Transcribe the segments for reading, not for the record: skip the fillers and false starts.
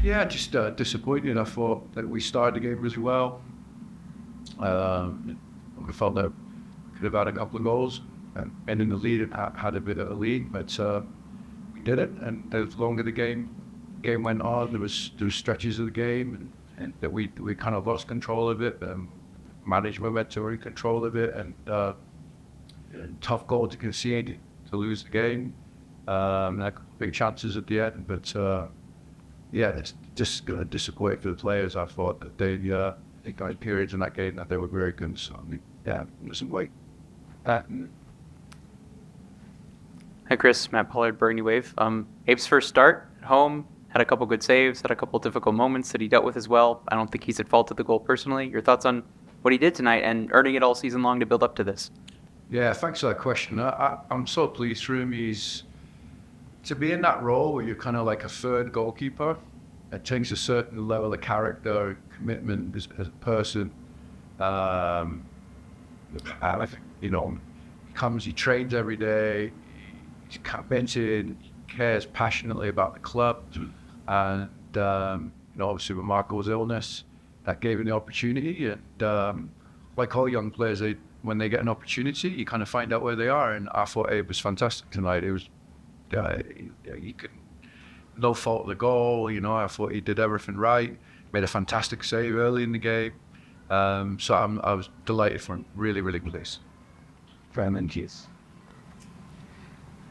Yeah, just disappointed. I thought that we started the game really well. We felt that we could have had a couple of goals and in the lead and had a bit of a lead, but we did it. And the longer the game went on, there was stretches of the game and that we kind of lost control of it. Management went to in control of it, and tough goal to concede to lose the game. Had big chances at the end, but yeah, it's just disappointing for the players. I thought that they got periods in that game that they were very good. So I mean, yeah, listen, wait. Hi, Chris. Matt Pollard, Burgundy Wave. Abe's first start at home, had a couple good saves, had a couple difficult moments that he dealt with as well. I don't think he's at fault of the goal personally. Your thoughts on what he did tonight and earning it all season long to build up to this? Yeah, thanks for that question. I'm so pleased for him. He's to be in that role where you're kind of like a third goalkeeper. It takes a certain level of character, commitment as a person. I think, he trains every day, he's committed, he cares passionately about the club. And, obviously with Marco's illness, that gave him the opportunity. And like all young players, when they get an opportunity, you kind of find out where they are. And I thought Abe was fantastic tonight. It was, he could, no fault of the goal. I thought he did everything right. Made a fantastic save early in the game. So I was delighted for him. Really, really pleased.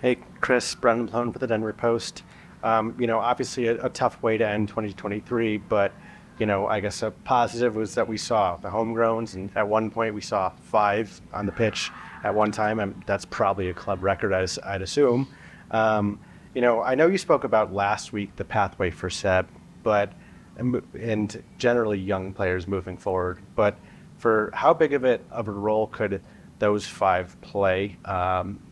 Hey, Chris, Brendan Malone for the Denver Post. Obviously a tough way to end 2023, but I guess a positive was that we saw the homegrowns, and at one point we saw 5 on the pitch at one time, and that's probably a club record, I'd assume. I know you spoke about last week the pathway for Seb, and generally young players moving forward, but for how big of a role could those 5 play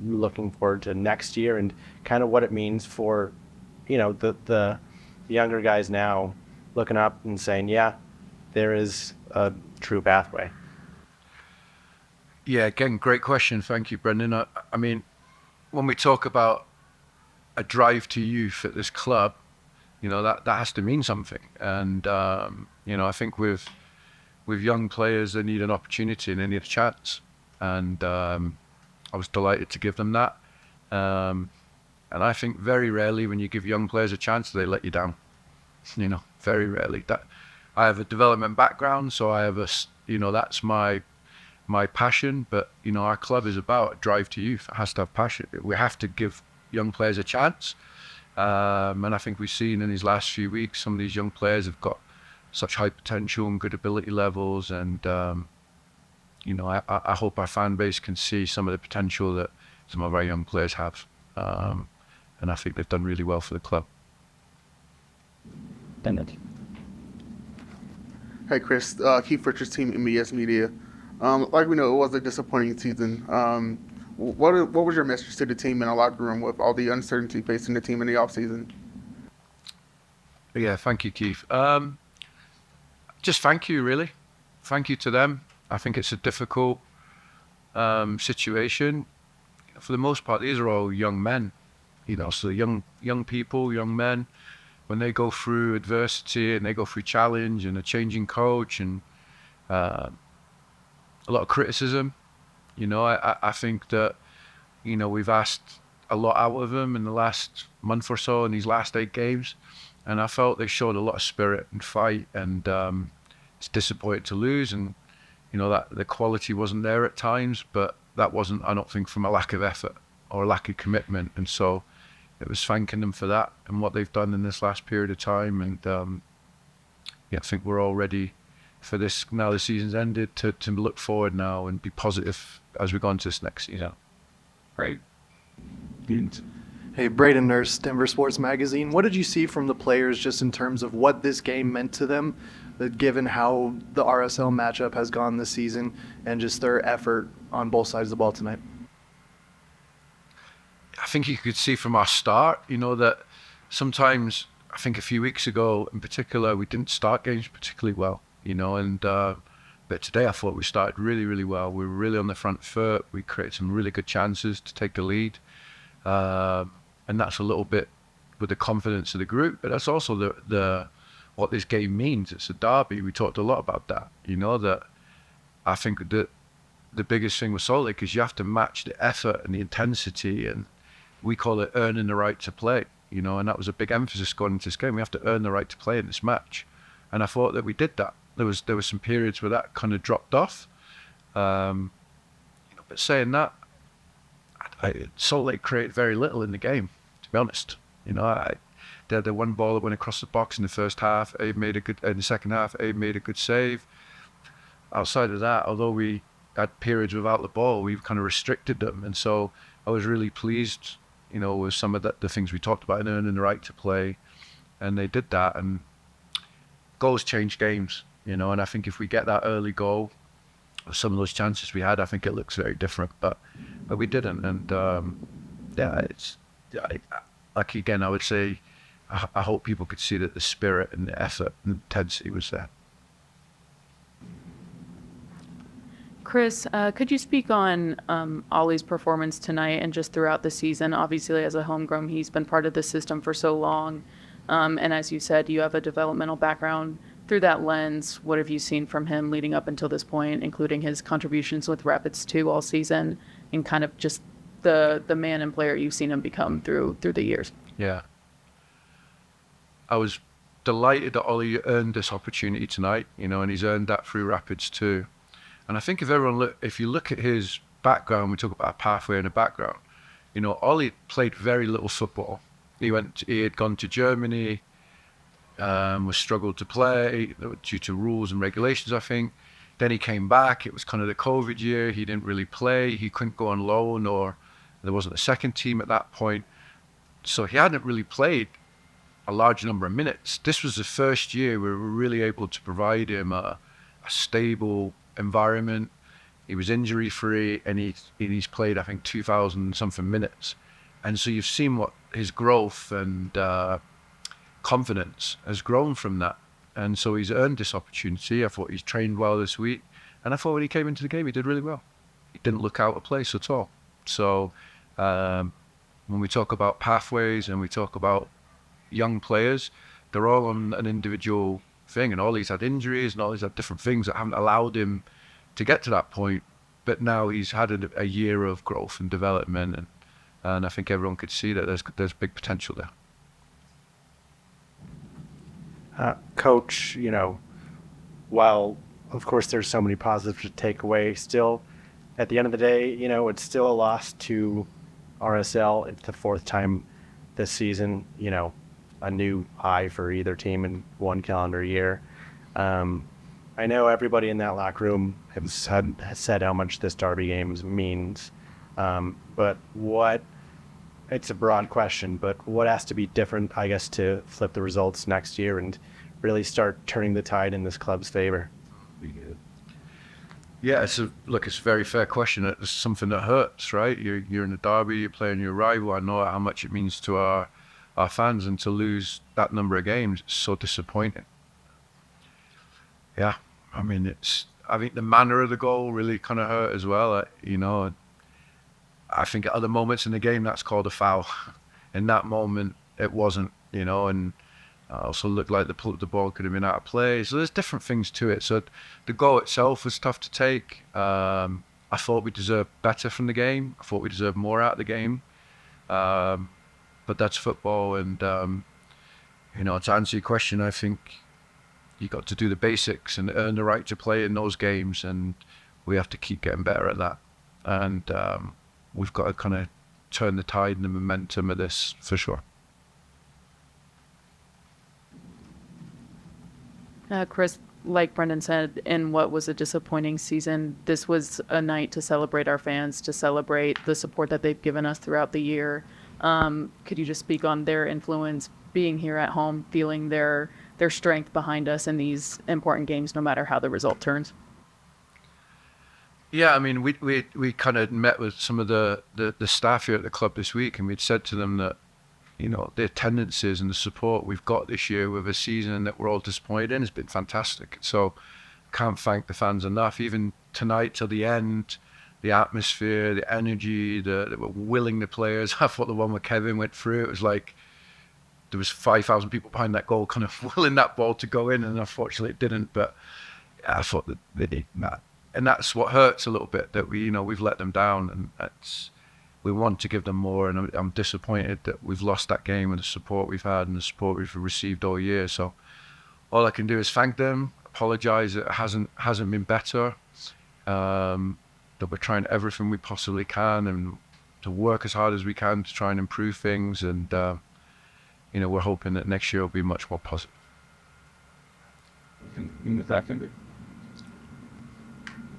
looking forward to next year, and kind of what it means for the younger guys now looking up and saying, yeah, there is a true pathway? Yeah, again, great question. Thank you, Brendan. I mean, when we talk about a drive to youth at this club, that has to mean something. And, I think with young players, they need an opportunity and they need a chance. And I was delighted to give them that. And I think very rarely when you give young players a chance, they let you down. Very rarely. That I have a development background, so I have that's my passion. But our club is about a drive to youth. It has to have passion. We have to give young players a chance. And I think we've seen in these last few weeks, some of these young players have got such high potential and good ability levels. And I hope our fan base can see some of the potential that some of our young players have. And I think they've done really well for the club. Bennett. Hey, Chris. Keith Richards, Team MBS Media. Like we know, it was a disappointing season. What was your message to the team in the locker room with all the uncertainty facing the team in the offseason? Yeah, thank you, Keith. Just thank you, really. Thank you to them. I think it's a difficult situation. For the most part, these are all young men. So young people, young men, when they go through adversity and they go through challenge and a changing coach and a lot of criticism, I think that, we've asked a lot out of them in the last month or so in these last 8 games. And I felt they showed a lot of spirit and fight, and it's disappointing to lose. And, that the quality wasn't there at times, but that wasn't, I don't think, from a lack of effort or a lack of commitment. And so it was thanking them for that and what they've done in this last period of time. And I think we're all ready for this, now the season's ended, to look forward now and be positive as we go into this next season. Right. Hey, Braden Nurse, Denver Sports Magazine. What did you see from the players just in terms of what this game meant to them, given how the RSL matchup has gone this season and just their effort on both sides of the ball tonight? I think you could see from our start, that sometimes, I think a few weeks ago in particular, we didn't start games particularly well, but today I thought we started really, really well. We were really on the front foot. We created some really good chances to take the lead. And that's a little bit with the confidence of the group, but that's also the what this game means. It's a derby. We talked a lot about that. That I think that the biggest thing with Salt Lake is you have to match the effort and the intensity, and we call it earning the right to play. And that was a big emphasis going into this game. We have to earn the right to play in this match, and I thought that we did that. There were some periods where that kind of dropped off. But saying that, Salt Lake created very little in the game, to be honest. They had the one ball that went across the box in the first half. Abe made in the second half, Abe made a good save. Outside of that, although we had periods without the ball, we've kind of restricted them. And so I was really pleased, with some of the things we talked about in earning the right to play. And they did that. And goals change games, and I think if we get that early goal, some of those chances we had, I think it looks very different. But we didn't. And like again, I would say, I hope people could see that the spirit and the effort and the intensity was there. Chris, could you speak on Ollie's performance tonight and just throughout the season? Obviously, as a homegrown, he's been part of the system for so long. And as you said, you have a developmental background. Through that lens, what have you seen from him leading up until this point, including his contributions with Rapids 2 all season, and kind of just the man and player you've seen him become through the years? Yeah. I was delighted that Ollie earned this opportunity tonight, and he's earned that through Rapids 2. And I think if you look at his background, we talk about a pathway and a background. Ollie played very little football. He had gone to Germany, was struggled to play due to rules and regulations, I think. Then he came back. It was kind of the COVID year. He didn't really play. He couldn't go on loan, or there wasn't a second team at that point. So he hadn't really played a large number of minutes. This was the first year we were really able to provide him a stable environment. He was injury free, and he's played, I think, 2,000 something minutes. And so you've seen what his growth and confidence has grown from that. And so he's earned this opportunity. I thought he's trained well this week. And I thought when he came into the game, he did really well. He didn't look out of place at all. So when we talk about pathways and we talk about young players, they're all on an individual thing. And Ollie's had injuries and Ollie's had different things that haven't allowed him to get to that point. But now he's had a year of growth and development. And I think everyone could see that there's big potential there. Coach, while of course there's so many positives to take away, still at the end of the day, it's still a loss to RSL. It's the fourth time this season, a new high for either team in one calendar year. I know everybody in that locker room has said how much this derby game means, but it's a broad question, but what has to be different, I guess, to flip the results next year and really start turning the tide in this club's favor? Yeah, it's a very fair question. It's something that hurts, right? You're in a derby, you're playing your rival. I know how much it means to our fans, and to lose that number of games, it's so disappointing. Yeah, I think the manner of the goal really kind of hurt as well. I think at other moments in the game that's called a foul. In that moment, it wasn't, and also looked like the ball could have been out of play. So there's different things to it. So the goal itself was tough to take. I thought we deserved better from the game. I thought we deserved more out of the game. But that's football. And, to answer your question, I think you got to do the basics and earn the right to play in those games. And we have to keep getting better at that. And we've got to kind of turn the tide and the momentum of this for sure. Chris, like Brendan said, in what was a disappointing season, this was a night to celebrate our fans, to celebrate the support that they've given us throughout the year. Could you just speak on their influence being here at home, feeling their strength behind us in these important games, no matter how the result turns? Yeah, we kind of met with some of the staff here at the club this week, and we'd said to them that, the attendances and the support we've got this year with a season that we're all disappointed in has been fantastic. So can't thank the fans enough. Even tonight till the end, the atmosphere, the energy, they were willing, the players. I thought the one where Kevin went through, it was like, there was 5,000 people behind that goal, kind of willing that ball to go in, and unfortunately it didn't. But I thought that they did that, and that's what hurts a little bit, that we've let them down, and we want to give them more, and I'm disappointed that we've lost that game and the support we've had and the support we've received all year. So all I can do is thank them, apologize it hasn't been better, that we're trying everything we possibly can and to work as hard as we can to try and improve things, and we're hoping that next year will be much more positive.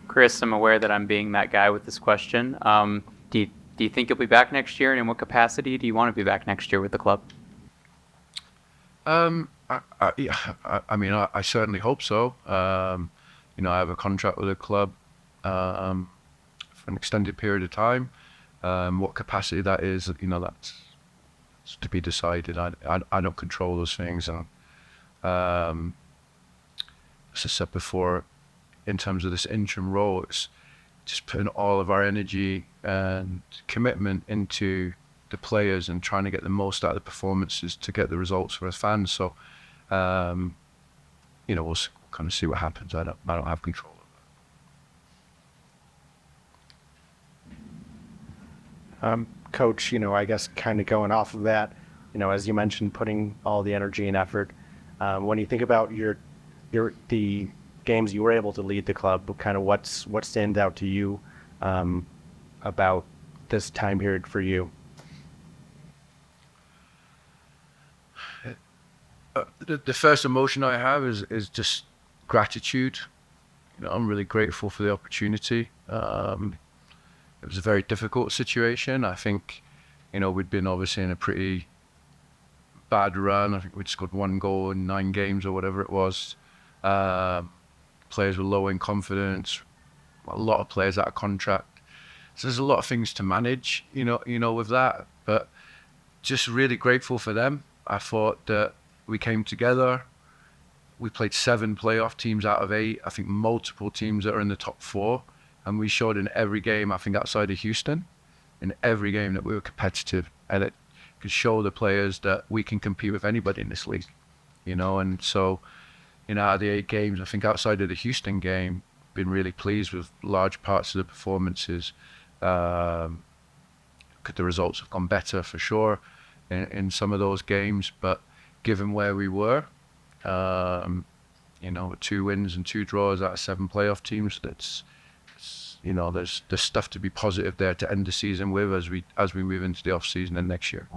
Chris, I'm aware that I'm being that guy with this question. Do you think you'll be back next year, and in what capacity do you want to be back next year with the club? I certainly hope so. I have a contract with the club for an extended period of time. What capacity that is, that's to be decided. I don't control those things. And as I said before, in terms of this interim role, it's just putting all of our energy and commitment into the players and trying to get the most out of the performances to get the results for our fans. So, we'll kind of see what happens. I don't have control of that. Coach, I guess kind of going off of that, as you mentioned, putting all the energy and effort. When you think about the games you were able to lead the club, kind of what stands out to you about this time period for you? The first emotion I have is just gratitude. I'm really grateful for the opportunity. It was a very difficult situation. I think, we'd been obviously in a pretty bad run. I think we'd scored 1 goal in 9 games or whatever it was. Players were low in confidence. A lot of players out of contract. So there's a lot of things to manage, with that. But just really grateful for them. I thought that we came together. We played 7 playoff teams out of 8. I think multiple teams that are in the top 4. And we showed in every game, I think outside of Houston, in every game that we were competitive. And it could show the players that we can compete with anybody in this league. And so, out of the 8 games, I think outside of the Houston game, been really pleased with large parts of the performances. Could the results have gone better for sure in some of those games, but given where we were, 2 wins and 2 draws out of 7 playoff teams, there's stuff to be positive there to end the season with as we move into the off season and next year.